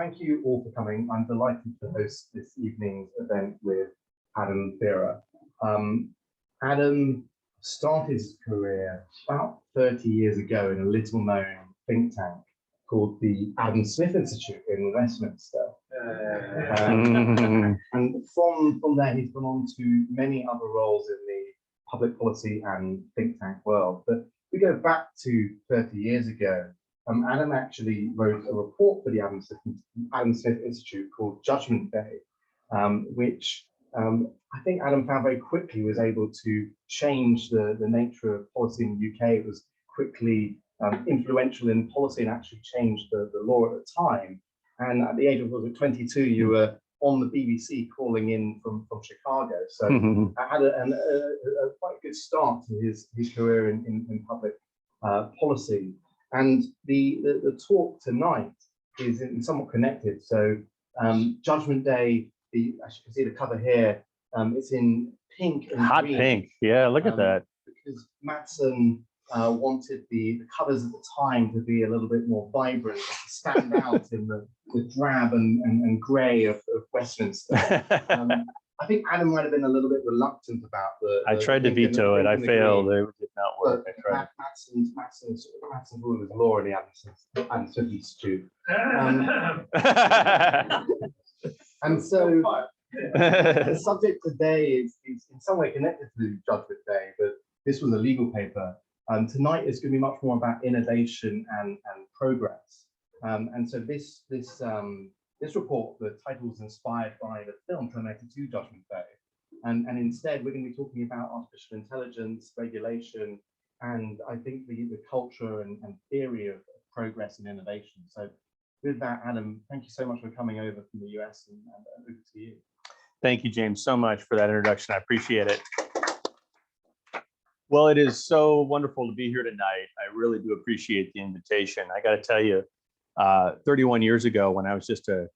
thank you all for coming. I'm delighted to host this evening's event with Adam Thierer. Adam started his career about 30 years ago in a little-known think tank called the Adam Smith Institute in Westminster. And from there, he's gone on to many other roles in the public policy and think tank world. But if we go back to 30 years ago, Adam actually wrote a report for the Adam Smith Institute called Judgment Day, which I think Adam found very quickly was able to change the nature of policy in the UK. It was quickly influential in policy and actually changed the law at the time. And at the age of 22, you were on the BBC calling in from Chicago. So I had a quite good start to his career in public policy. And the talk tonight is somewhat connected. So Judgment Day, as you can see the cover here, it's in pink and hot green. Pink. Yeah, look at that. Because Matson wanted the covers at the time to be a little bit more vibrant, to stand out in the drab and grey of Westminster. I think Adam might have been a little bit reluctant about I tried to veto it. I failed. It did not work. Matson's rule of law in the Adam Smith Institute. And so the subject today is in some way connected to Judgment Day, but this was a legal paper. Tonight is going to be much more about innovation and progress. And so this report, the title was inspired by the film Terminator 2 Judgment Day. And instead, we're going to be talking about artificial intelligence, regulation, and I think the culture and theory of progress and innovation. So with that, Adam, thank you so much for coming over from the US and over to you. Thank you, James, so much for that introduction. I appreciate it. Well, it is so wonderful to be here tonight. I really do appreciate the invitation. I got to tell you, 31 years ago, when I was just a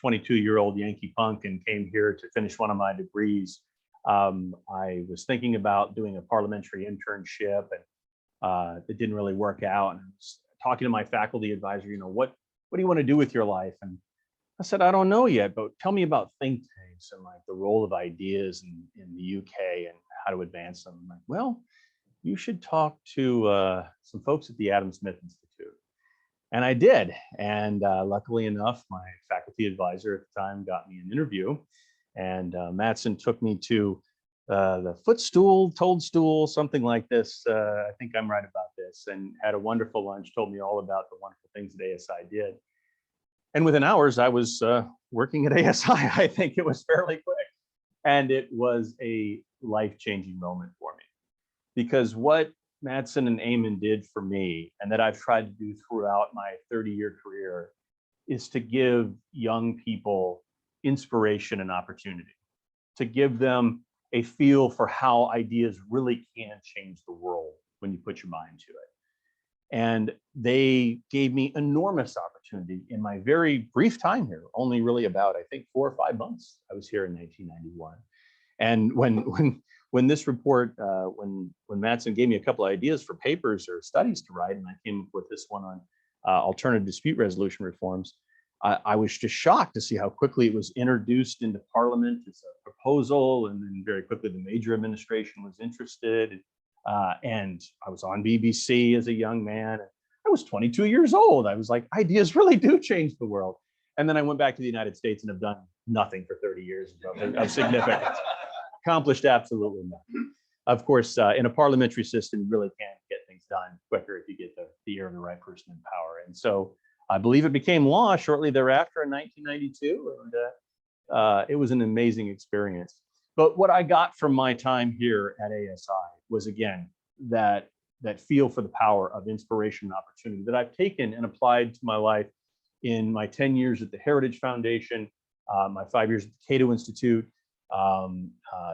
22-year-old Yankee punk and came here to finish one of my degrees, I was thinking about doing a parliamentary internship, and it didn't really work out. And I was talking to my faculty advisor, what do you want to do with your life? And I said, I don't know yet, but tell me about think tanks and like the role of ideas in the UK and how to advance them. I'm like, well, you should talk to some folks at the Adam Smith Institute. And I did. And luckily enough, my faculty advisor at the time got me an interview. And Matson took me to the footstool, toadstool, something like this. I think I'm right about this. And had a wonderful lunch, told me all about the wonderful things that ASI did. And within hours, I was working at ASI. I think it was fairly quick. And it was a life-changing moment for me. Because what Matson and Eamon did for me, and that I've tried to do throughout my 30-year career, is to give young people inspiration and opportunity, to give them a feel for how ideas really can change the world when you put your mind to it. And they gave me enormous opportunity in my very brief time here, only really about, I think, 4 or 5 months. I was here in 1991. And when this report, when Matson gave me a couple of ideas for papers or studies to write, and I came up with this one on alternative dispute resolution reforms, I was just shocked to see how quickly it was introduced into Parliament as a proposal, and then very quickly the Major administration was interested. And I was on BBC as a young man. I was 22 years old. I was like, ideas really do change the world. And then I went back to the United States and have done nothing for 30 years of significance. Accomplished absolutely nothing. Of course, in a parliamentary system, you really can get things done quicker if you get the ear of the right person in power. And so I believe it became law shortly thereafter in 1992. And it was an amazing experience. But what I got from my time here at ASI was, again, that feel for the power of inspiration and opportunity that I've taken and applied to my life in my 10 years at the Heritage Foundation, my 5 years at the Cato Institute,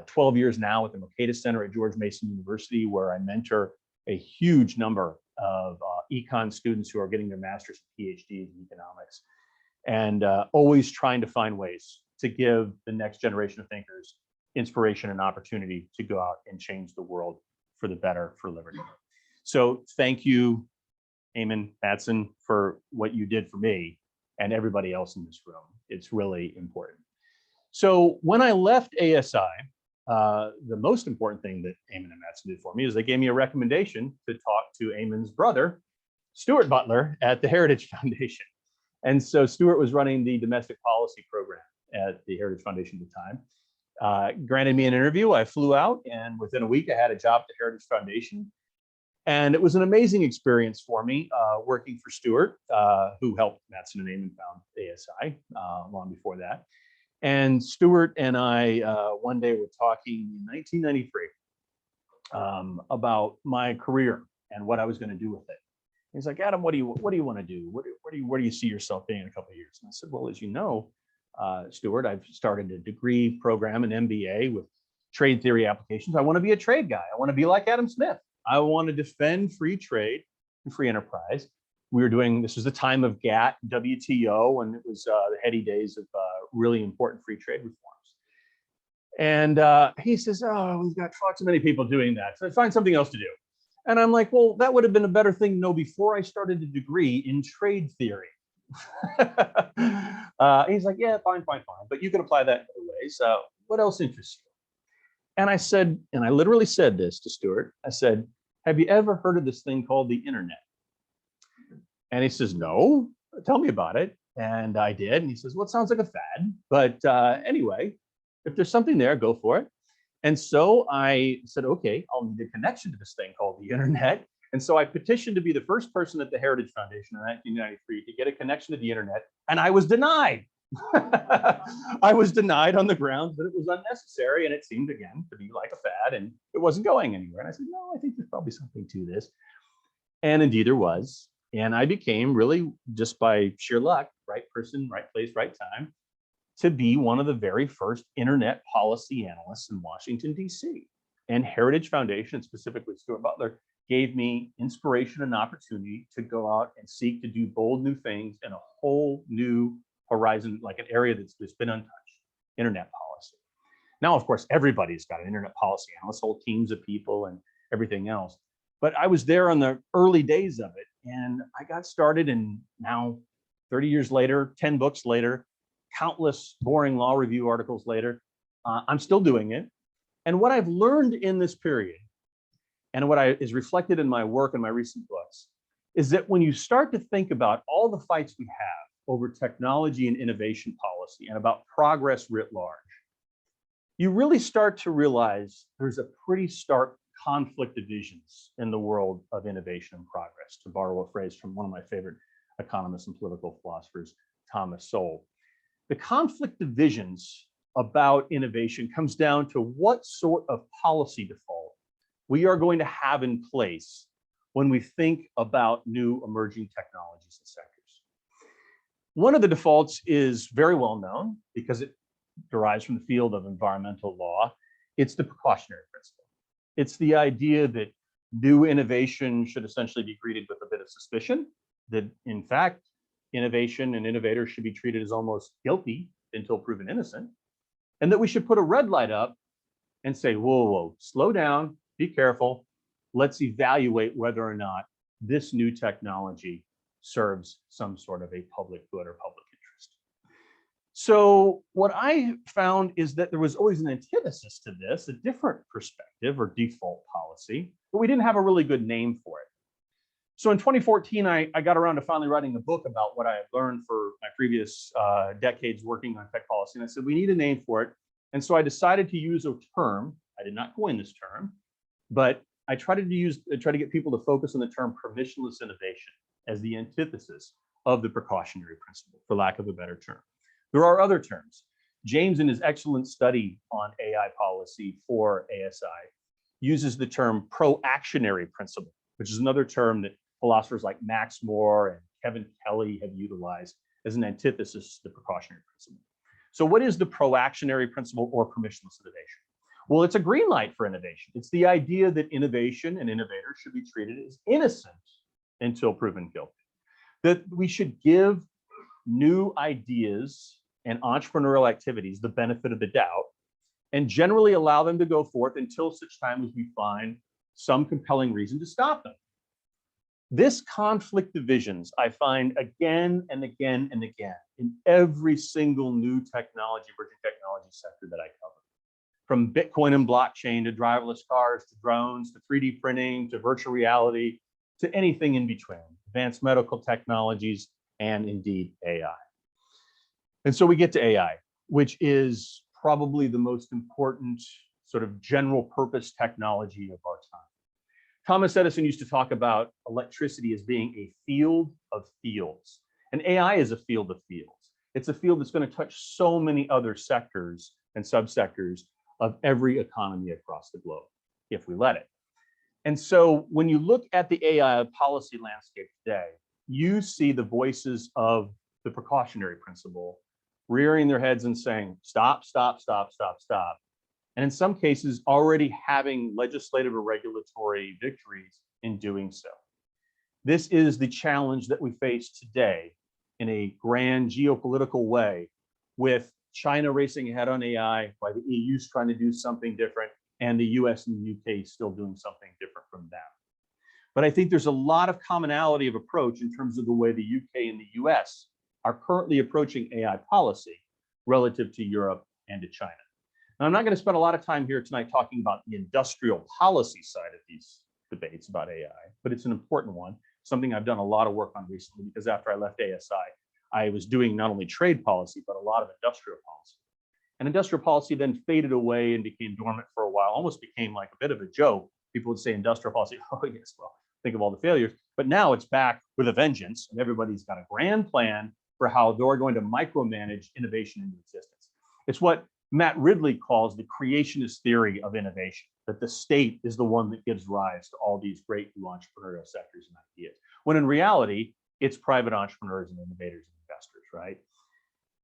12 years now at the Mercatus Center at George Mason University, where I mentor a huge number of econ students who are getting their master's and PhDs in economics, and always trying to find ways to give the next generation of thinkers inspiration and opportunity to go out and change the world for the better, for liberty. So thank you, Eamon, Matson, for what you did for me. and everybody else in this room. It's really important. So when I left ASI, the most important thing that Eamon and Matson did for me is they gave me a recommendation to talk to Eamon's brother, Stuart Butler, at the Heritage Foundation. And so Stuart was running the domestic policy program at the Heritage Foundation at the time. Granted me an interview. I flew out, and within a week I had a job at the Heritage Foundation. And it was an amazing experience for me working for Stuart, who helped Matson and Eamon found ASI long before that. And Stuart and I one day were talking in 1993 about my career and what I was going to do with it. He's like, Adam, what do you want to do? Where do you see yourself being in a couple of years? And I said, well, as you know, Stuart, I've started a degree program, an MBA with trade theory applications. I want to be a trade guy. I want to be like Adam Smith. I want to defend free trade and free enterprise. We were doing, this was the time of GATT, WTO, and it was the heady days of really important free trade reforms. And he says, oh, we've got far too many people doing that. So find something else to do. And I'm like, well, that would have been a better thing to know before I started a degree in trade theory. He's like, yeah, fine. But you can apply that in other ways. What else interests you? And I said, and I literally said this to Stuart, I said, have you ever heard of this thing called the internet? And he says, no, tell me about it. And I did. And he says, well, it sounds like a fad. But anyway, if there's something there, go for it. And so I said, okay, I'll need a connection to this thing called the internet. And so I petitioned to be the first person at the Heritage Foundation in 1993 to get a connection to the internet. And I was denied. I was denied on the grounds that it was unnecessary. And it seemed, again, to be like a fad, and it wasn't going anywhere. And I said, no, I think there's probably something to this. And indeed there was. And I became, really just by sheer luck, right person, right place, right time, to be one of the very first internet policy analysts in Washington, D.C. And Heritage Foundation, specifically Stuart Butler, gave me inspiration and opportunity to go out and seek to do bold new things in a whole new horizon, like an area that's been untouched, internet policy. Now, of course, everybody's got an internet policy analyst, whole teams of people and everything else. But I was there on the early days of it, and I got started, and now 30 years later, 10 books later, countless boring law review articles later, I'm still doing it. And what I've learned in this period, and what is reflected in my work and my recent books, is that when you start to think about all the fights we have over technology and innovation policy and about progress writ large, you really start to realize there's a pretty stark conflict of visions in the world of innovation and progress, to borrow a phrase from one of my favorite economists and political philosophers, Thomas Sowell. The conflict of visions about innovation comes down to what sort of policy default we are going to have in place when we think about new emerging technologies and sectors. One of the defaults is very well known because it derives from the field of environmental law. It's the precautionary principle. It's the idea that new innovation should essentially be greeted with a bit of suspicion, that in fact, innovation and innovators should be treated as almost guilty until proven innocent, and that we should put a red light up and say, whoa, slow down, be careful. Let's evaluate whether or not this new technology serves some sort of a public good or public interest. So what I found is that there was always an antithesis to this, a different perspective or default policy, but we didn't have a really good name for it. So in 2014, I got around to finally writing a book about what I had learned for my previous decades working on tech policy. And I said, we need a name for it. And so I decided to use a term. I did not coin this term, but I tried to get people to focus on the term permissionless innovation as the antithesis of the precautionary principle, for lack of a better term. There are other terms. James, in his excellent study on AI policy for ASI, uses the term proactionary principle, which is another term that philosophers like Max Moore and Kevin Kelly have utilized as an antithesis to the precautionary principle. So what is the proactionary principle or permissionless innovation? Well, it's a green light for innovation. It's the idea that innovation and innovators should be treated as innocent until proven guilty. That we should give new ideas and entrepreneurial activities the benefit of the doubt and generally allow them to go forth until such time as we find some compelling reason to stop them. This conflict of visions I find again and again and again in every single new technology, emerging technology sector that I cover. From Bitcoin and blockchain to driverless cars to drones to 3D printing to virtual reality to anything in between, advanced medical technologies and indeed AI. And so we get to AI, which is probably the most important sort of general purpose technology of our time. Thomas Edison used to talk about electricity as being a field of fields, and AI is a field of fields. It's a field that's going to touch so many other sectors and subsectors of every economy across the globe, if we let it. And so when you look at the AI policy landscape today, you see the voices of the precautionary principle rearing their heads and saying, stop, stop, stop, stop, stop. And in some cases, already having legislative or regulatory victories in doing so. This is the challenge that we face today in a grand geopolitical way, with China racing ahead on AI, while the EU's trying to do something different, and the US and the UK still doing something different from them. But I think there's a lot of commonality of approach in terms of the way the UK and the US are currently approaching AI policy relative to Europe and to China. Now, I'm not going to spend a lot of time here tonight talking about the industrial policy side of these debates about AI, but it's an important one, something I've done a lot of work on recently, because after I left ASI, I was doing not only trade policy, but a lot of industrial policy. And industrial policy then faded away and became dormant for a while, almost became like a bit of a joke. People would say industrial policy, oh yes, well, think of all the failures. But now it's back with a vengeance, and everybody's got a grand plan for how they're going to micromanage innovation into existence. It's what Matt Ridley calls the creationist theory of innovation, that the state is the one that gives rise to all these great new entrepreneurial sectors and ideas, when in reality, it's private entrepreneurs and innovators and investors, right?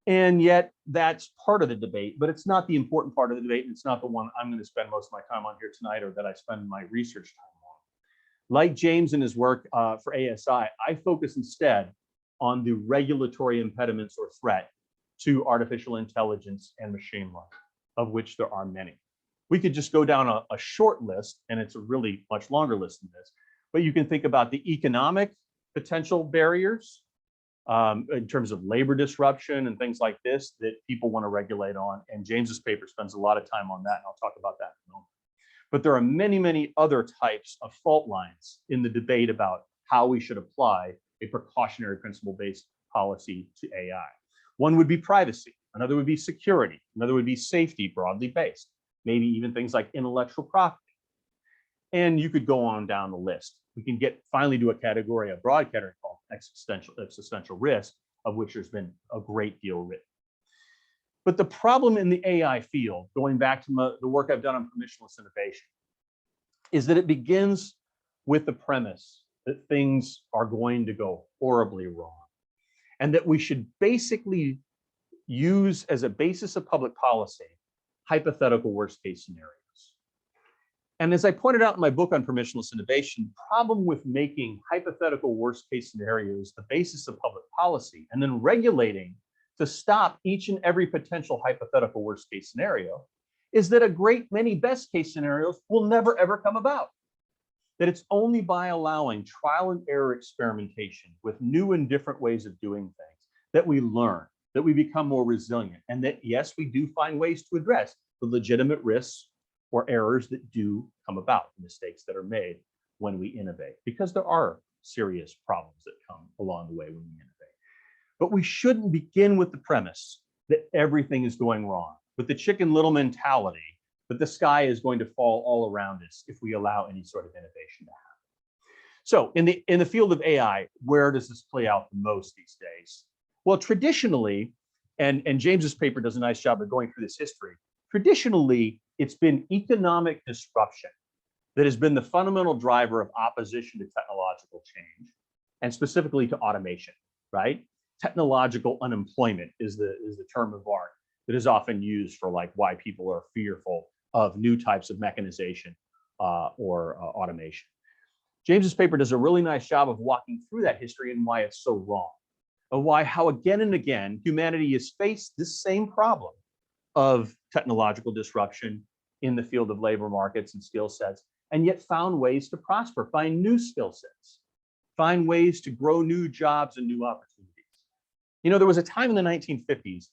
And yet that's part of the debate, but it's not the important part of the debate, and it's not the one I'm going to spend most of my time on here tonight, or that I spend my research time on. Like James in his work for ASI, I focus instead on the regulatory impediments or threat to artificial intelligence and machine learning, of which there are many. We could just go down a short list, and it's a really much longer list than this, but you can think about the economic potential barriers in terms of labor disruption and things like this that people want to regulate on. And James's paper spends a lot of time on that, and I'll talk about that in a moment. But there are many, many other types of fault lines in the debate about how we should apply a precautionary principle-based policy to AI. One would be privacy, another would be security, another would be safety, broadly based, maybe even things like intellectual property. And you could go on down the list. We can get finally to a category, a broad category called existential risk, of which there's been a great deal written. But the problem in the AI field, going back to the work I've done on permissionless innovation, is that it begins with the premise that things are going to go horribly wrong, and that we should basically use as a basis of public policy hypothetical worst case scenarios. And as I pointed out in my book on permissionless innovation, the problem with making hypothetical worst case scenarios the basis of public policy and then regulating to stop each and every potential hypothetical worst case scenario is that a great many best case scenarios will never ever come about. That it's only by allowing trial and error experimentation with new and different ways of doing things that we learn, that we become more resilient, and that yes, we do find ways to address the legitimate risks or errors that do come about, mistakes that are made when we innovate, because there are serious problems that come along the way when we innovate. But we shouldn't begin with the premise that everything is going wrong, with the Chicken Little mentality that the sky is going to fall all around us if we allow any sort of innovation to happen. So in the field of AI, where does this play out the most these days? Well, traditionally, and James's paper does a nice job of going through this history, traditionally, it's been economic disruption that has been the fundamental driver of opposition to technological change, and specifically to automation, right? Technological unemployment is the term of art that is often used for like why people are fearful of new types of mechanization or automation. James's paper does a really nice job of walking through that history and why it's so wrong, and how again and again humanity has faced this same problem of technological disruption in the field of labor markets and skill sets, and yet found ways to prosper, find new skill sets. find ways to grow new jobs and new opportunities. You know, there was a time in the 1950s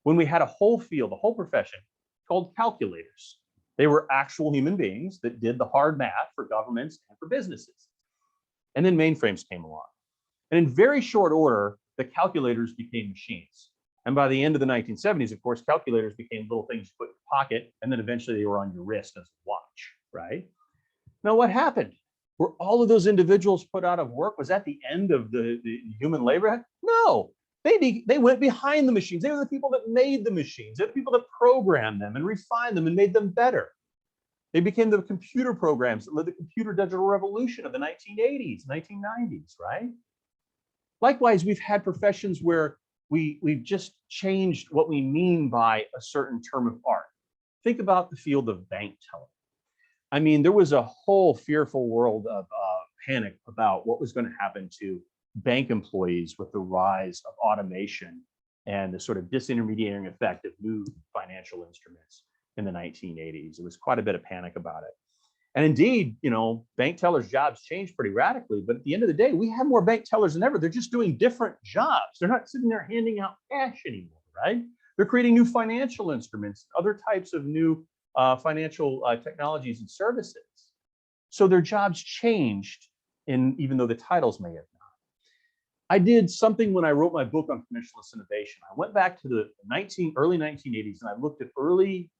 when we had a whole field, a whole profession called calculators. They were actual human beings that did the hard math for governments and for businesses. And then mainframes came along. And in very short order, the calculators became machines. And by the end of the 1970s, of course, calculators became little things you put in your pocket, and then eventually they were on your wrist as a watch, right? Now, what happened? Were all of those individuals put out of work? Was that the end of the human labor? No, they went behind the machines. They were the people that made the machines. They're the people that programmed them and refined them and made them better. They became the computer programs that led the computer digital revolution of the 1980s, 1990s, right? Likewise, we've had professions where we've just changed what we mean by a certain term of art. Think about the field of bank teller. I mean, there was a whole fearful world of panic about what was going to happen to bank employees with the rise of automation and the sort of disintermediating effect of new financial instruments in the 1980s. There was quite a bit of panic about it. And indeed, you know, bank tellers' jobs changed pretty radically. But at the end of the day, we have more bank tellers than ever. They're just doing different jobs. They're not sitting there handing out cash anymore, right? They're creating new financial instruments, other types of new financial technologies and services. So their jobs changed, even though the titles may have not. I did something when I wrote my book on permissionless innovation. I went back to the early 1980s and I looked at early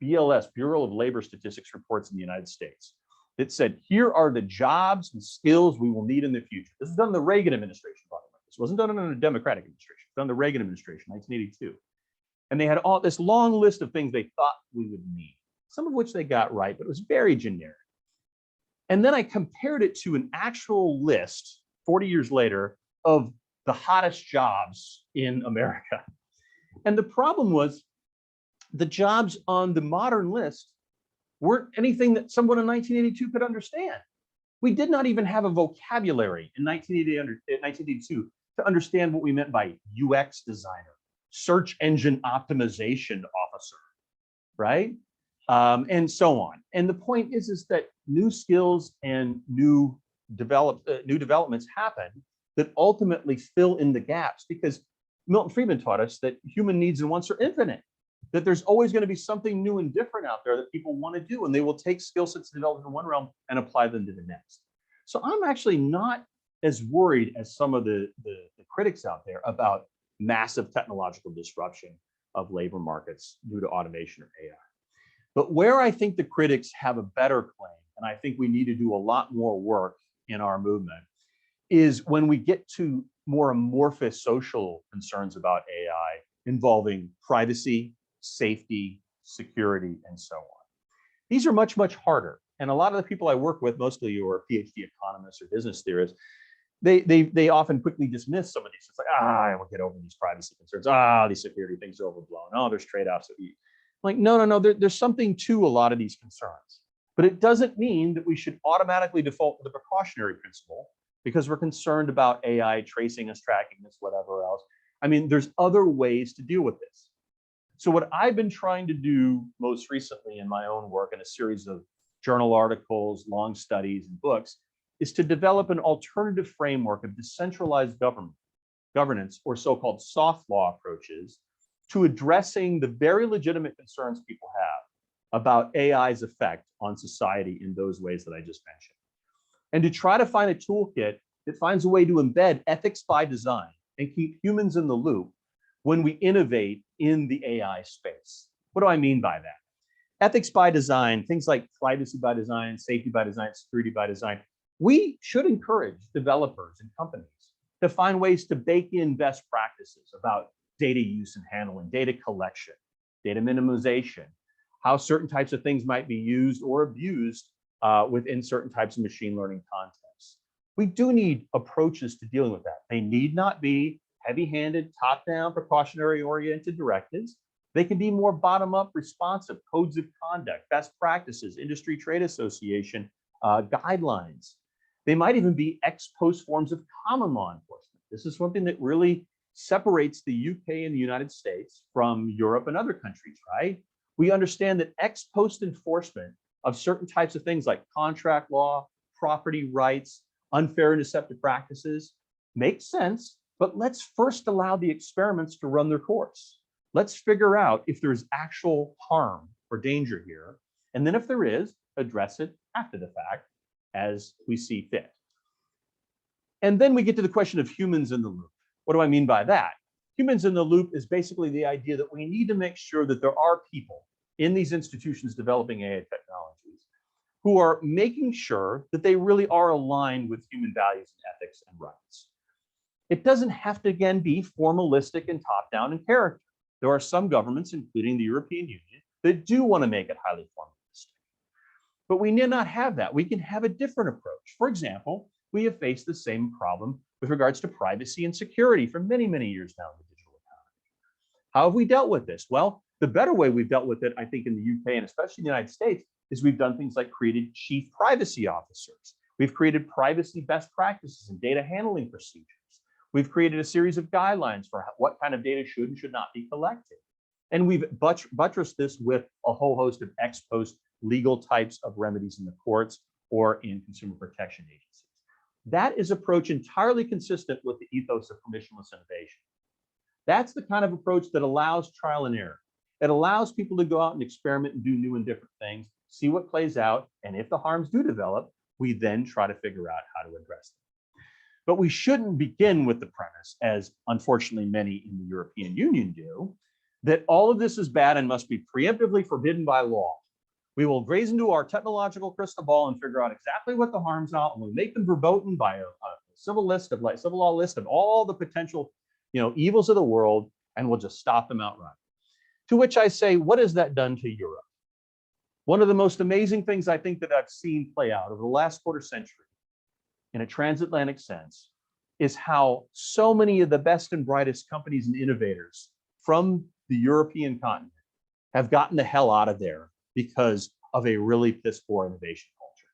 BLS, Bureau of Labor Statistics reports in the United States. It said, here are the jobs and skills we will need in the future. This was done in the Reagan administration, by the way. This wasn't done in a Democratic administration. It was done in the Reagan administration, 1982. And they had all this long list of things they thought we would need, some of which they got right, but it was very generic. And then I compared it to an actual list 40 years later of the hottest jobs in America. And the problem was the jobs on the modern list weren't anything that someone in 1982 could understand. We did not even have a vocabulary in 1982 to understand what we meant by UX designer, search engine optimization officer, right? And so on. And the point is that new skills and new developments happen that ultimately fill in the gaps, because Milton Friedman taught us that human needs and wants are infinite, that there's always going to be something new and different out there that people want to do, and they will take skill sets developed in one realm and apply them to the next. So I'm actually not as worried as some of the critics out there about massive technological disruption of labor markets due to automation or AI. But where I think the critics have a better claim, and I think we need to do a lot more work in our movement, is when we get to more amorphous social concerns about AI involving privacy, safety, security, and so on. These are much, much harder. And a lot of the people I work with, mostly who are PhD economists or business theorists, they often quickly dismiss some of these. It's like, I won't get over these privacy concerns. These security things are overblown. There's trade-offs. Like, no, there's something to a lot of these concerns. But it doesn't mean that we should automatically default to the precautionary principle because we're concerned about AI tracing us, tracking us, whatever else. I mean, there's other ways to deal with this. So what I've been trying to do most recently in my own work in a series of journal articles, long studies, and books is to develop an alternative framework of decentralized governance, or so-called soft law approaches, to addressing the very legitimate concerns people have about AI's effect on society in those ways that I just mentioned. And to try to find a toolkit that finds a way to embed ethics by design and keep humans in the loop when we innovate in the AI space. What do I mean by that? Ethics by design, things like privacy by design, safety by design, security by design. We should encourage developers and companies to find ways to bake in best practices about data use and handling, data collection, data minimization, how certain types of things might be used or abused within certain types of machine learning contexts. We do need approaches to dealing with that. They need not be heavy-handed, top-down, precautionary-oriented directives. They can be more bottom-up, responsive, codes of conduct, best practices, industry trade association guidelines. They might even be ex-post forms of common law enforcement. This is something that really separates the UK and the United States from Europe and other countries, right? We understand that ex-post enforcement of certain types of things like contract law, property rights, unfair and deceptive practices, makes sense, but let's first allow the experiments to run their course. Let's figure out if there's actual harm or danger here. And then if there is, address it after the fact as we see fit. And then we get to the question of humans in the loop. What do I mean by that? Humans in the loop is basically the idea that we need to make sure that there are people in these institutions developing AI technologies who are making sure that they really are aligned with human values and ethics and rights. It doesn't have to, again, be formalistic and top-down in character. There are some governments, including the European Union, that do want to make it highly formalistic. But we need not have that. We can have a different approach. For example, we have faced the same problem with regards to privacy and security for many, many years now in the digital economy. How have we dealt with this? Well, the better way we've dealt with it, I think, in the UK and especially in the United States, is we've done things like created chief privacy officers. We've created privacy best practices and data handling procedures. We've created a series of guidelines for what kind of data should and should not be collected. And we've buttressed this with a whole host of ex post legal types of remedies in the courts or in consumer protection agencies. That is approach entirely consistent with the ethos of permissionless innovation. That's the kind of approach that allows trial and error. It allows people to go out and experiment and do new and different things, see what plays out, and if the harms do develop, we then try to figure out how to address them. But we shouldn't begin with the premise, as unfortunately many in the European Union do, that all of this is bad and must be preemptively forbidden by law. We will graze into our technological crystal ball and figure out exactly what the harms are, and we'll make them verboten by a civil law list of all the potential, evils of the world, and we'll just stop them outright. To which I say, what has that done to Europe? One of the most amazing things I think that I've seen play out over the last quarter century in a transatlantic sense is how so many of the best and brightest companies and innovators from the European continent have gotten the hell out of there because of a really piss poor innovation culture.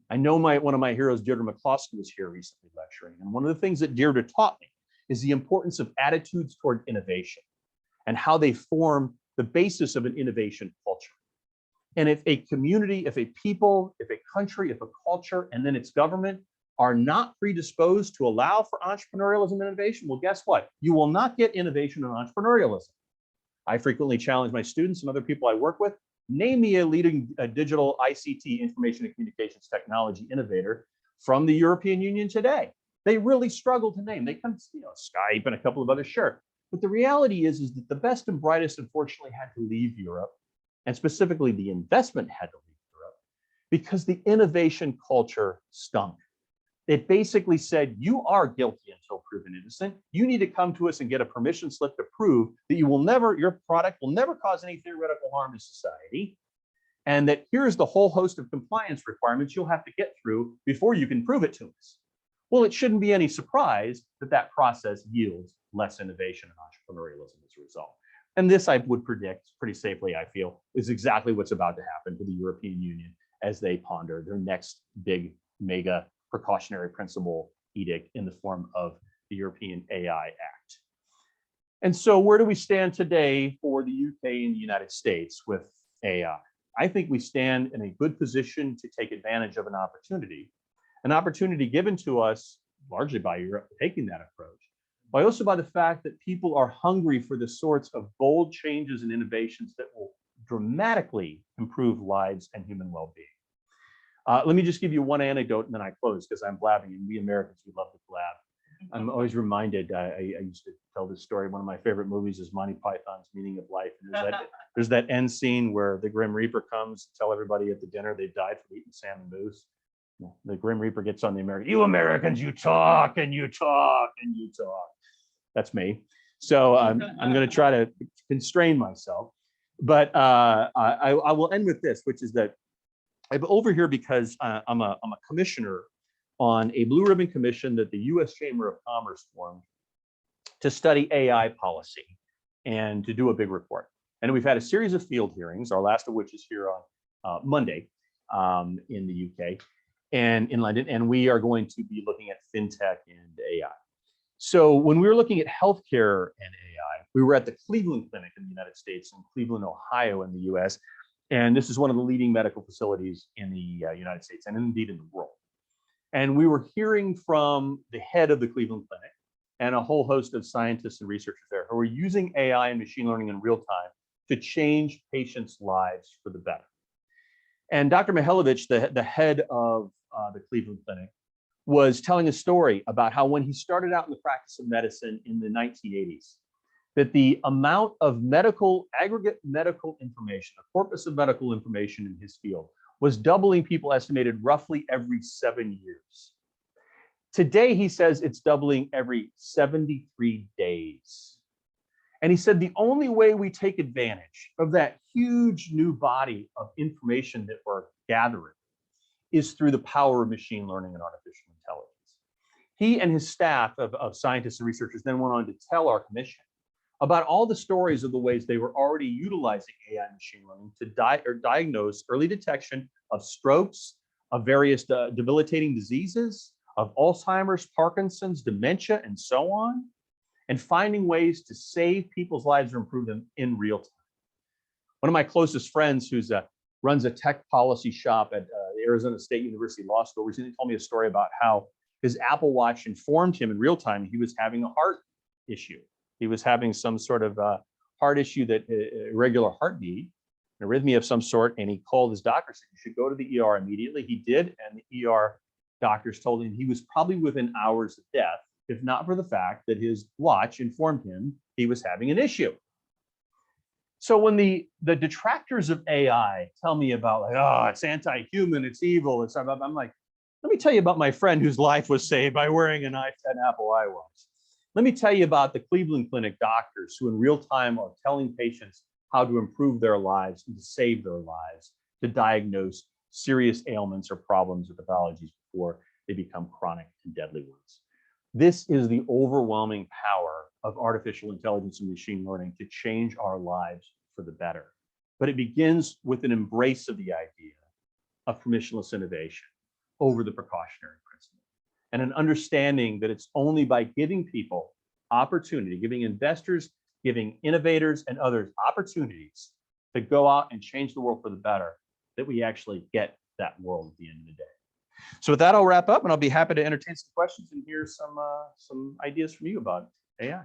I know one of my heroes, Deirdre McCloskey, was here recently lecturing, and one of the things that Deirdre taught me is the importance of attitudes toward innovation and how they form the basis of an innovation culture. And if a community, if a people, if a country, if a culture, and then its government are not predisposed to allow for entrepreneurialism and innovation, well, guess what? You will not get innovation and entrepreneurialism. I frequently challenge my students and other people I work with, name me a leading digital ICT, information and communications technology innovator from the European Union today. They really struggle to name. They come, Skype and a couple of others, sure. But the reality is that the best and brightest, unfortunately, had to leave Europe, and specifically the investment had to leave Europe, because the innovation culture stunk. It basically said, you are guilty until proven innocent. You need to come to us and get a permission slip to prove that your product will never cause any theoretical harm to society, and that here's the whole host of compliance requirements you'll have to get through before you can prove it to us. Well, it shouldn't be any surprise that that process yields less innovation and entrepreneurialism as a result. And this, I would predict pretty safely, I feel, is exactly what's about to happen to the European Union as they ponder their next big, mega precautionary principle edict in the form of the European AI Act. And so where do we stand today for the UK and the United States with AI? I think we stand in a good position to take advantage of an opportunity given to us largely by Europe taking that approach, but also by the fact that people are hungry for the sorts of bold changes and innovations that will dramatically improve lives and human well-being. Let me just give you one anecdote and then I close, because I'm blabbing, and we Americans, we love to blab. I'm always reminded, I used to tell this story, one of my favorite movies is Monty Python's Meaning of Life. And there's that end scene where the Grim Reaper comes to tell everybody at the dinner they've died from eating salmon moose. The Grim Reaper gets on the American, you Americans, you talk and you talk and you talk. That's me. So I'm going to try to constrain myself. But I will end with this, which is that I'm over here because I'm a commissioner on a blue ribbon commission that the U.S. Chamber of Commerce formed to study AI policy and to do a big report. And we've had a series of field hearings, our last of which is here on Monday in the UK and in London. And we are going to be looking at fintech and AI. So when we were looking at healthcare and AI, we were at the Cleveland Clinic in the United States and Cleveland, Ohio in the US. And this is one of the leading medical facilities in the United States and indeed in the world. And we were hearing from the head of the Cleveland Clinic and a whole host of scientists and researchers there who are using AI and machine learning in real time to change patients' lives for the better. And Dr. Mihailovich, the head of the Cleveland Clinic, was telling a story about how when he started out in the practice of medicine in the 1980s, that the amount of aggregate medical information, a corpus of medical information in his field, was doubling, people estimated, roughly every 7 years. Today, he says it's doubling every 73 days. And he said the only way we take advantage of that huge new body of information that we're gathering is through the power of machine learning and artificial intelligence. He and his staff of scientists and researchers then went on to tell our commission about all the stories of the ways they were already utilizing AI and machine learning to diagnose early detection of strokes, of various debilitating diseases, of Alzheimer's, Parkinson's, dementia, and so on, and finding ways to save people's lives or improve them in real time. One of my closest friends who runs a tech policy shop at the Arizona State University Law School recently told me a story about how his Apple Watch informed him in real time he was having a heart issue. He was having some sort of heart issue, that irregular heartbeat, an arrhythmia of some sort, and he called his doctor, said, "You should go to the ER immediately." He did, and the ER doctors told him he was probably within hours of death, if not for the fact that his watch informed him he was having an issue. So when the detractors of AI tell me about, like, oh, it's anti-human, it's evil, I'm like, let me tell you about my friend whose life was saved by wearing an Apple iWatch. Let me tell you about the Cleveland Clinic doctors who in real time are telling patients how to improve their lives and to save their lives, to diagnose serious ailments or problems or pathologies before they become chronic and deadly ones. This is the overwhelming power of artificial intelligence and machine learning to change our lives for the better. But it begins with an embrace of the idea of permissionless innovation over the precautionary principle, and an understanding that it's only by giving people opportunity, giving investors, giving innovators and others opportunities to go out and change the world for the better, that we actually get that world at the end of the day. So with that, I'll wrap up, and I'll be happy to entertain some questions and hear some ideas from you about AI.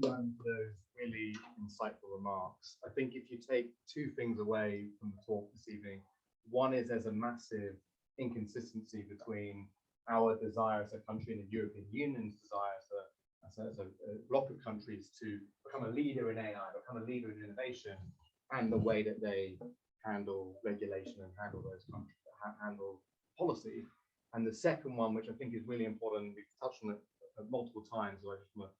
For those really insightful remarks. I think if you take two things away from the talk this evening, one is there's a massive inconsistency between our desire as a country and the European Union's desire as a bloc of countries to become a leader in AI, become a leader in innovation, and the way that they handle regulation and handle those countries, handle policy. And the second one, which I think is really important, we've touched on it multiple times, so I just want to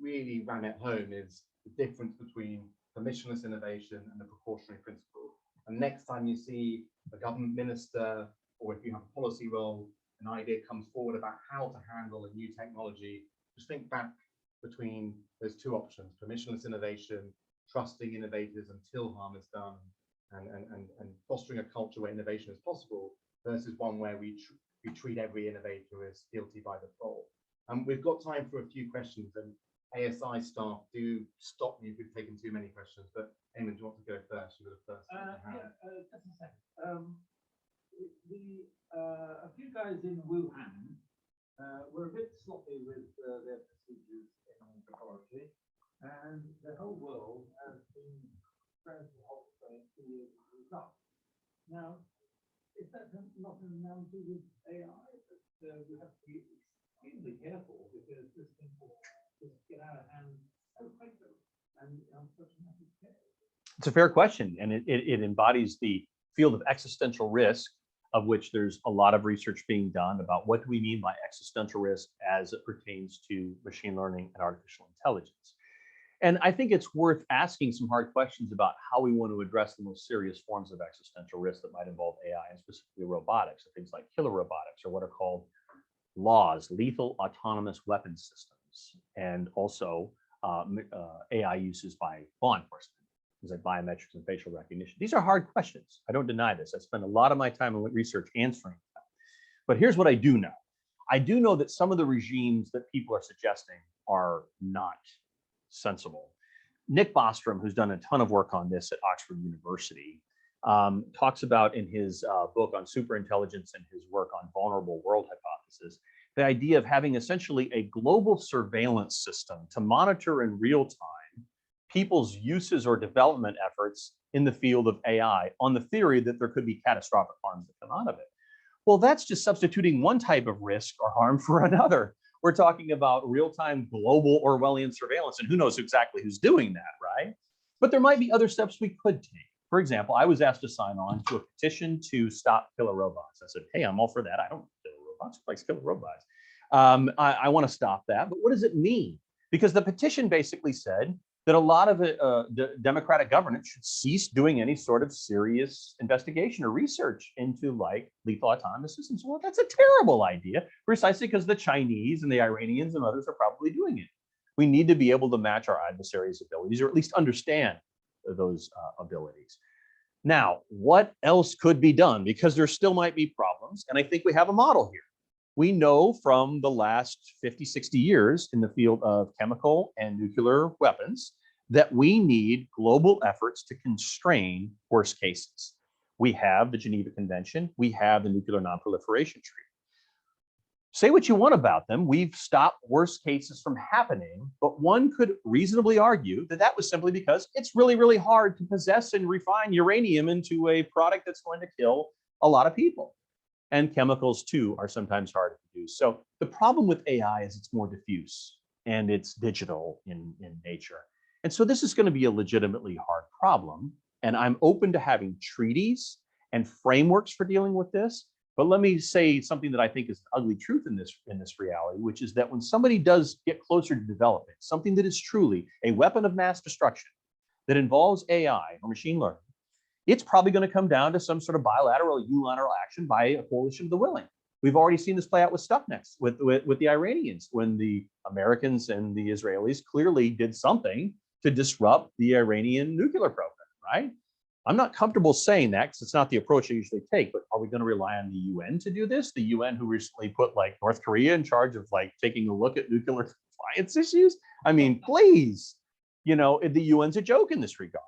really ram it home, is the difference between permissionless innovation and the precautionary principle. And next time you see a government minister, or if you have a policy role, an idea comes forward about how to handle a new technology, just think back between those two options: permissionless innovation, trusting innovators until harm is done, and fostering a culture where innovation is possible, versus one where we treat every innovator as guilty by default. We've got time for a few questions, and ASI staff, do stop me if we've taken too many questions. But Eamon, do you want to go first? You're the first. Just a second. A few guys in Wuhan were a bit sloppy with their procedures in laboratory, and the whole world has been trying to hold the results. Now, is that not an analogy with AI? That we have to be extremely careful, because this thing will just get out of hand so quickly, and on such a massive scale. It's a fair question, and it embodies the field of existential risk, of which there's a lot of research being done about what do we mean by existential risk as it pertains to machine learning and artificial intelligence. And I think it's worth asking some hard questions about how we want to address the most serious forms of existential risk that might involve AI, and specifically robotics, and things like killer robotics, or what are called LAWs, lethal autonomous weapons systems, and also AI uses by law enforcement, things like biometrics and facial recognition. These are hard questions. I don't deny this. I spend a lot of my time in research answering them. But here's what I do know. I do know that some of the regimes that people are suggesting are not sensible. Nick Bostrom, who's done a ton of work on this at Oxford University, talks about in his book on superintelligence and his work on vulnerable world hypothesis, the idea of having essentially a global surveillance system to monitor in real time people's uses or development efforts in the field of AI on the theory that there could be catastrophic harms that come out of it. Well, that's just substituting one type of risk or harm for another. We're talking about real-time global Orwellian surveillance, and who knows exactly who's doing that, right? But there might be other steps we could take. For example, I was asked to sign on to a petition to stop killer robots. I said, hey, I'm all for that. I don't kill robots, I like killer robots. I want to stop that, but what does it mean? Because the petition basically said that a lot of democratic governance should cease doing any sort of serious investigation or research into like lethal autonomous systems. Well, that's a terrible idea, precisely because the Chinese and the Iranians and others are probably doing it. We need to be able to match our adversaries' abilities, or at least understand those abilities. Now, what else could be done? Because there still might be problems, and I think we have a model here. We know from the last 50, 60 years in the field of chemical and nuclear weapons that we need global efforts to constrain worst cases. We have the Geneva Convention, we have the Nuclear Non-Proliferation Treaty. Say what you want about them, we've stopped worst cases from happening, but one could reasonably argue that that was simply because it's really, really hard to possess and refine uranium into a product that's going to kill a lot of people. And chemicals too are sometimes hard to produce. So the problem with AI is it's more diffuse and it's digital in nature. And so this is going to be a legitimately hard problem. And I'm open to having treaties and frameworks for dealing with this. But let me say something that I think is the ugly truth in this reality, which is that when somebody does get closer to developing something that is truly a weapon of mass destruction that involves AI or machine learning, it's probably going to come down to some sort of bilateral, unilateral action by a coalition of the willing. We've already seen this play out with Stuxnet, with the Iranians, when the Americans and the Israelis clearly did something to disrupt the Iranian nuclear program, right? I'm not comfortable saying that because it's not the approach I usually take, but are we going to rely on the UN to do this? The UN who recently put like North Korea in charge of like taking a look at nuclear compliance issues? I mean, please, you know, the UN's a joke in this regard.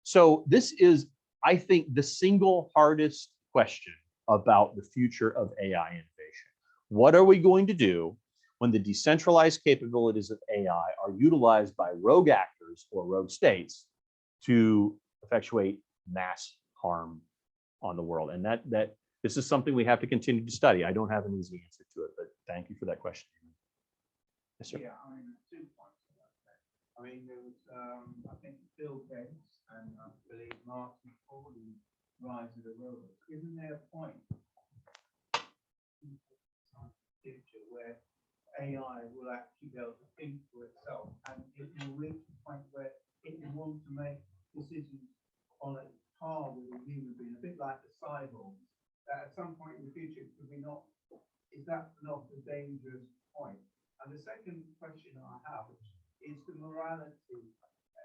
So this is, I think, the single hardest question about the future of AI innovation. What are we going to do when the decentralized capabilities of AI are utilized by rogue actors or rogue states to effectuate mass harm on the world? And that this is something we have to continue to study. I don't have an easy answer to it, but thank you for that question. Yes, sir. Yeah, I mean, 2 points about that. I mean, there was, I think, Bill Gates and I believe Martin Ford in Rise of the Robots. Isn't there a point in the future where AI will actually be able to think for itself and it will reach a point where it will want to make decisions on a par with a human being, a bit like the cyborgs? At some point in the future, could we not? Is that not a dangerous point? And the second question I have is the morality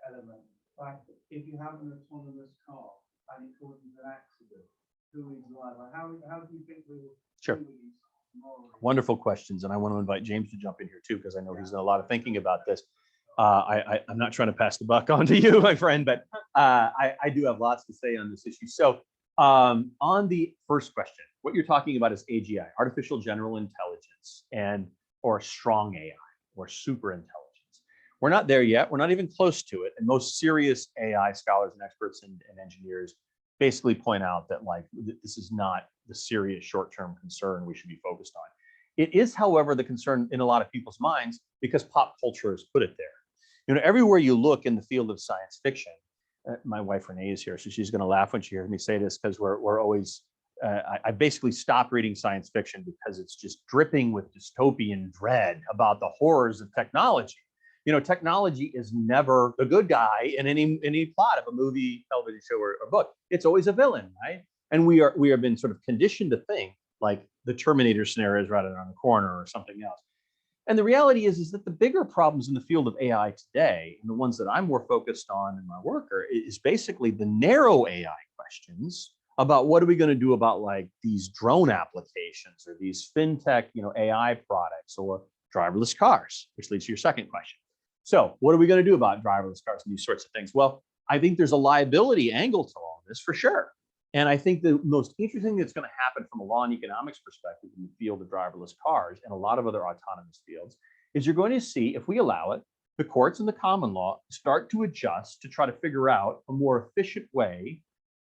element. Like, if you have an autonomous car and it causes an accident, who is liable? How do you think we will? Sure. Wonderful questions, and I want to invite James to jump in here too, because I know he's done a lot of thinking about this. I'm not trying to pass the buck on to you, my friend, but I do have lots to say on this issue. So on the first question, what you're talking about is AGI, artificial general intelligence, or strong AI or super intelligence. We're not there yet. We're not even close to it. And most serious AI scholars and experts and engineers basically point out that like this is not the serious short-term concern we should be focused on. It is, however, the concern in a lot of people's minds because pop culture has put it there. You know, everywhere you look in the field of science fiction, my wife Renee is here, so she's going to laugh when she hears me say this because we're always. I basically stopped reading science fiction because it's just dripping with dystopian dread about the horrors of technology. You know, technology is never the good guy in any plot of a movie, television show, or book. It's always a villain, right? And we have been sort of conditioned to think like the Terminator scenario is right around the corner or something else. And the reality is that the bigger problems in the field of AI today, and the ones that I'm more focused on in my work, is basically the narrow AI questions about what are we going to do about like these drone applications or these fintech, AI products or driverless cars, which leads to your second question. So what are we going to do about driverless cars and these sorts of things? Well, I think there's a liability angle to all this for sure. And I think the most interesting thing that's going to happen from a law and economics perspective in the field of driverless cars and a lot of other autonomous fields is you're going to see, if we allow it, the courts and the common law start to adjust to try to figure out a more efficient way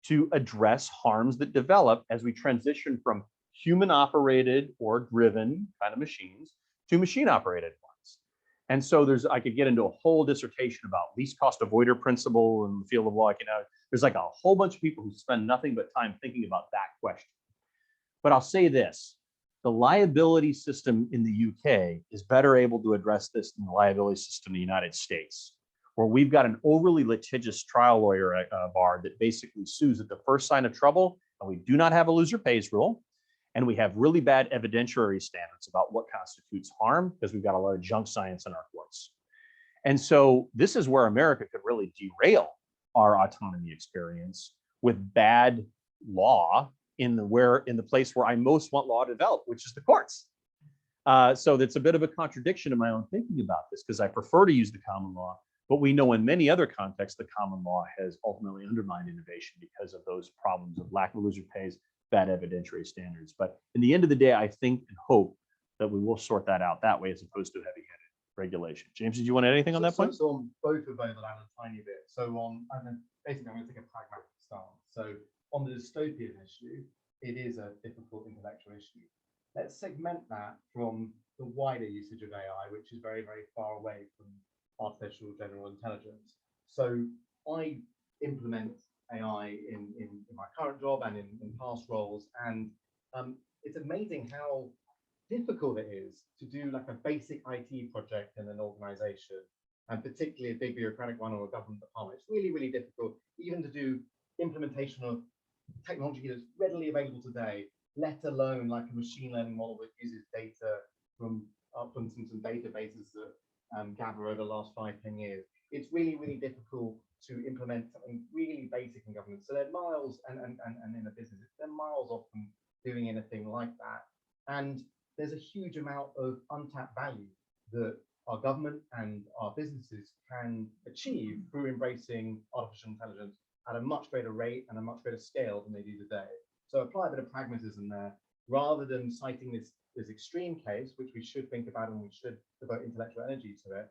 to address harms that develop as we transition from human operated or driven kind of machines to machine operated ones. And so I could get into a whole dissertation about least cost avoider principle in the field of law. There's like a whole bunch of people who spend nothing but time thinking about that question. But I'll say this, the liability system in the UK is better able to address this than the liability system in the United States, where we've got an overly litigious trial lawyer bar that basically sues at the first sign of trouble, and we do not have a loser pays rule. And we have really bad evidentiary standards about what constitutes harm because we've got a lot of junk science in our courts. And so this is where America could really derail our autonomy experience with bad law in the place where I most want law to develop, which is the courts. So that's a bit of a contradiction in my own thinking about this because I prefer to use the common law, but we know in many other contexts the common law has ultimately undermined innovation because of those problems of lack of loser pays, bad evidentiary standards. But in the end of the day, I think and hope that we will sort that out that way as opposed to heavy-handed regulation. James, did you want to add anything on that point? So on both of those, I'll add a tiny bit. So basically, I'm going to take a pragmatic stance. So on the dystopian issue, it is a difficult intellectual issue. Let's segment that from the wider usage of AI, which is very, very far away from artificial general intelligence. So I implement AI in my current job and in past roles, and it's amazing how difficult it is to do like a basic IT project in an organization, and particularly a big bureaucratic one or a government department. It's really, really difficult even to do implementation of technology that's readily available today, let alone like a machine learning model that uses data from some databases that gather over the last 5-10 years. It's really, really difficult to implement something really basic in government. So they're miles, and in a business, they're miles off from doing anything like that. And there's a huge amount of untapped value that our government and our businesses can achieve through embracing artificial intelligence at a much greater rate and a much greater scale than they do today. So apply a bit of pragmatism there, rather than citing this extreme case, which we should think about and we should devote intellectual energy to it.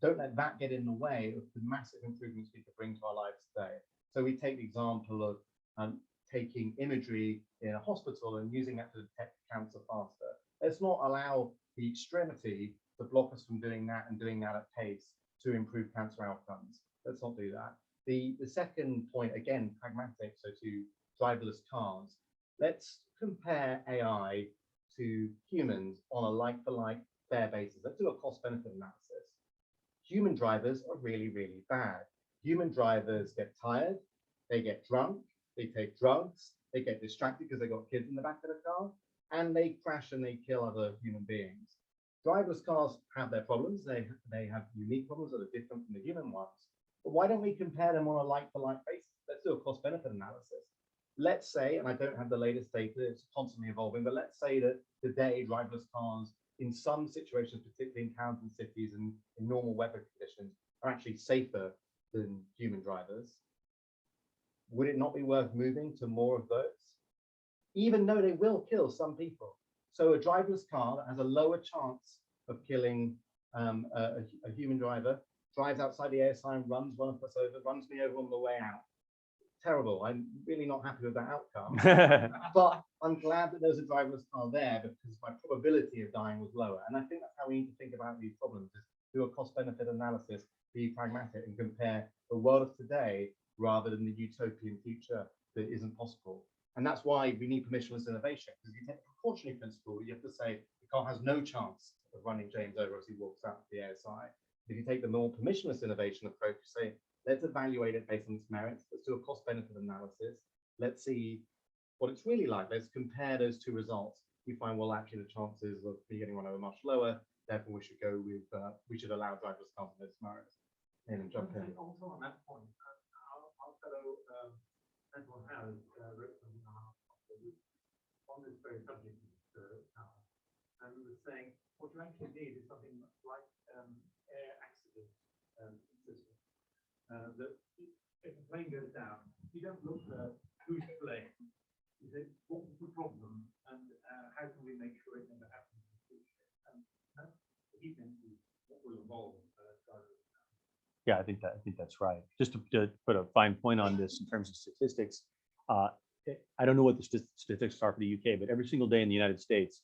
Don't let that get in the way of the massive improvements we could bring to our lives today. So we take the example of taking imagery in a hospital and using that to detect cancer faster. Let's not allow the extremity to block us from doing that and doing that at pace to improve cancer outcomes. Let's not do that. The second point, again, pragmatic, so to driverless cars. Let's compare AI to humans on a like-for-like fair basis. Let's do a cost-benefit analysis. Human drivers are really, really bad. Human drivers get tired, they get drunk, they take drugs, they get distracted because they got kids in the back of the car, and they crash and they kill other human beings. Driverless cars have their problems. They have unique problems that are different from the human ones. But why don't we compare them on a like-for-like basis? Let's do a cost-benefit analysis. Let's say, and I don't have the latest data, it's constantly evolving, but let's say that today driverless cars in some situations, particularly in towns and cities and in normal weather conditions, are actually safer than human drivers. Would it not be worth moving to more of those? Even though they will kill some people. So a driverless car that has a lower chance of killing a human driver drives outside the ASI and runs one of us over, runs me over on the way out. Terrible. I'm really not happy with that outcome. But I'm glad that there's a driverless car there because my probability of dying was lower. And I think that's how we need to think about these problems, is do a cost-benefit analysis, be pragmatic, and compare the world of today rather than the utopian future that isn't possible. And that's why we need permissionless innovation. Because if you take the precautionary principle, you have to say the car has no chance of running James over as he walks out of the ASI. If you take the more permissionless innovation approach, you say, let's evaluate it based on its merits. Let's do a cost-benefit analysis. Let's see what it's really like. Let's compare those two results. We find, well, actually the chances of me getting one over much lower. Therefore, we should go with, we should allow driverless cars on those merits. And jump in. Also on that point, our fellow mental health wrote something on this very subject, and we were saying what you actually need is something like air accident system. That if a plane goes down, you don't look at who's to blame. You say, what was the problem, and how can we make sure it never happens in the future? And he thinks what will evolve. Yeah, I think that's right. Just to put a fine point on this in terms of statistics, I don't know what the statistics are for the UK, but every single day in the United States,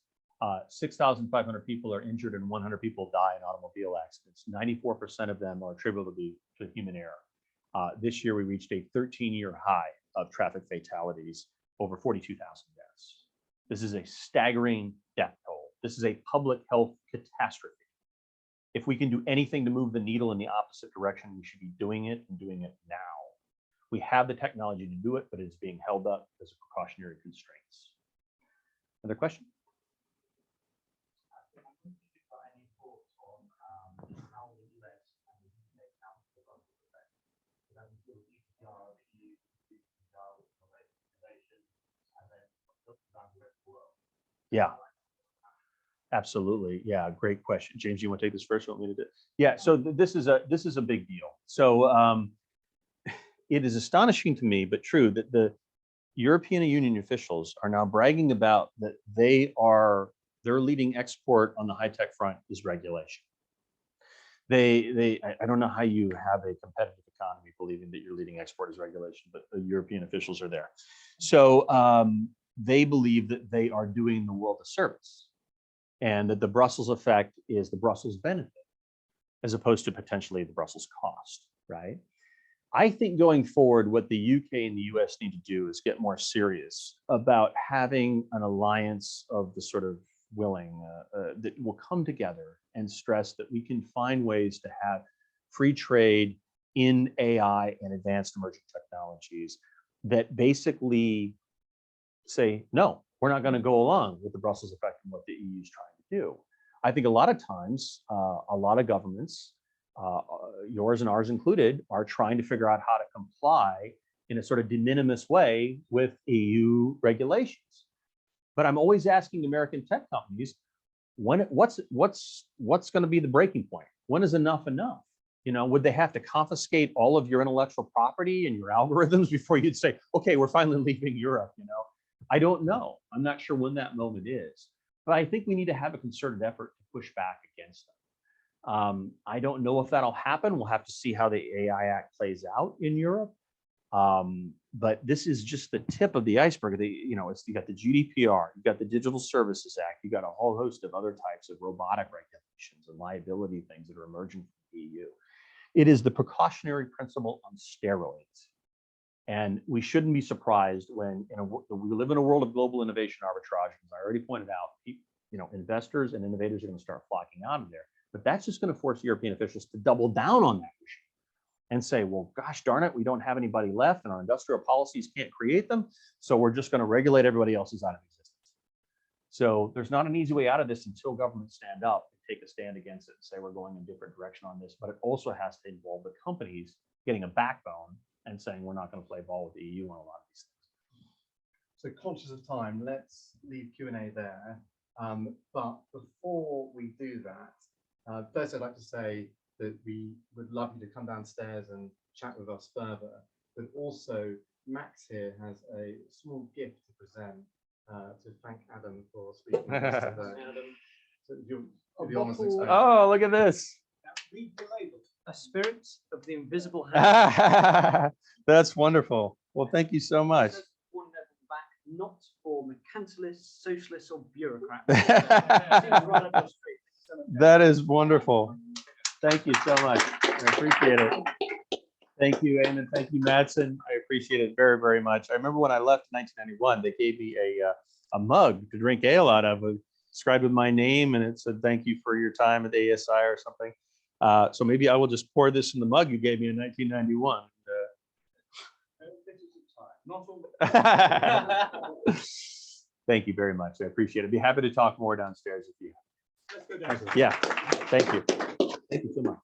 6,500 people are injured and 100 people die in automobile accidents. 94% of them are attributable to human error. This year, we reached a 13-year high of traffic fatalities, over 42,000 deaths. This is a staggering death toll. This is a public health catastrophe. If we can do anything to move the needle in the opposite direction, we should be doing it and doing it now. We have the technology to do it, but it's being held up as precautionary constraints. Another question? Yeah, absolutely. Yeah, great question. James, you want to take this first? Want me to do it? Yeah, so this is a big deal. So it is astonishing to me, but true, that the European Union officials are now bragging about that their leading export on the high-tech front is regulation. I don't know how you have a competitive economy believing that your leading export is regulation, but the European officials are there. So they believe that they are doing the world a service, and that the Brussels effect is the Brussels benefit, as opposed to potentially the Brussels cost, right? I think going forward, what the UK and the US need to do is get more serious about having an alliance of the sort of willing that will come together and stress that we can find ways to have free trade in AI and advanced emerging technologies that basically say, no, we're not going to go along with the Brussels effect and what the EU is trying to do. I think a lot of times, a lot of governments, yours and ours included, are trying to figure out how to comply in a sort of de minimis way with EU regulations. But I'm always asking American tech companies, what's going to be the breaking point? When is enough enough? You know, would they have to confiscate all of your intellectual property and your algorithms before you'd say, okay, we're finally leaving Europe? You know, I don't know. I'm not sure when that moment is, but I think we need to have a concerted effort to push back against them. I don't know if that'll happen. We'll have to see how the AI Act plays out in Europe. But this is just the tip of the iceberg. You got the GDPR, you've got the Digital Services Act, you've got a whole host of other types of robotic regulations and liability things that are emerging from the EU. It is the precautionary principle on steroids. And we shouldn't be surprised when we live in a world of global innovation arbitrage. As I already pointed out, investors and innovators are going to start flocking out of there. But that's just going to force European officials to double down on that issue and say, well, gosh darn it, we don't have anybody left and our industrial policies can't create them. So we're just going to regulate everybody else's out of existence. So there's not an easy way out of this until governments stand up and take a stand against it and say we're going in a different direction on this. But it also has to involve the companies getting a backbone and saying we're not going to play ball with the EU on a lot of these things. So conscious of time, let's leave Q&A there. But before we do that, first I'd like to say that we would love you to come downstairs and chat with us further. But also, Max here has a small gift to present to thank Adam for speaking to us today. So you'll be honest. Oh, look at this. Read the label. A spirit of the invisible hand. That's wonderful. Well, thank you so much. One level back, not for mercantilists, socialists, or bureaucrats. That is wonderful. Thank you so much. I appreciate it. Thank you, Eamon. Thank you, Madsen. I appreciate it very, very much. I remember when I left in 1991, they gave me a mug to drink ale out of, inscribed with my name, and it said, thank you for your time at the ASI or something. So maybe I will just pour this in the mug you gave me in 1991. Thank you very much. I appreciate it. I'd be happy to talk more downstairs if you. Yeah, thank you. Thank you so much.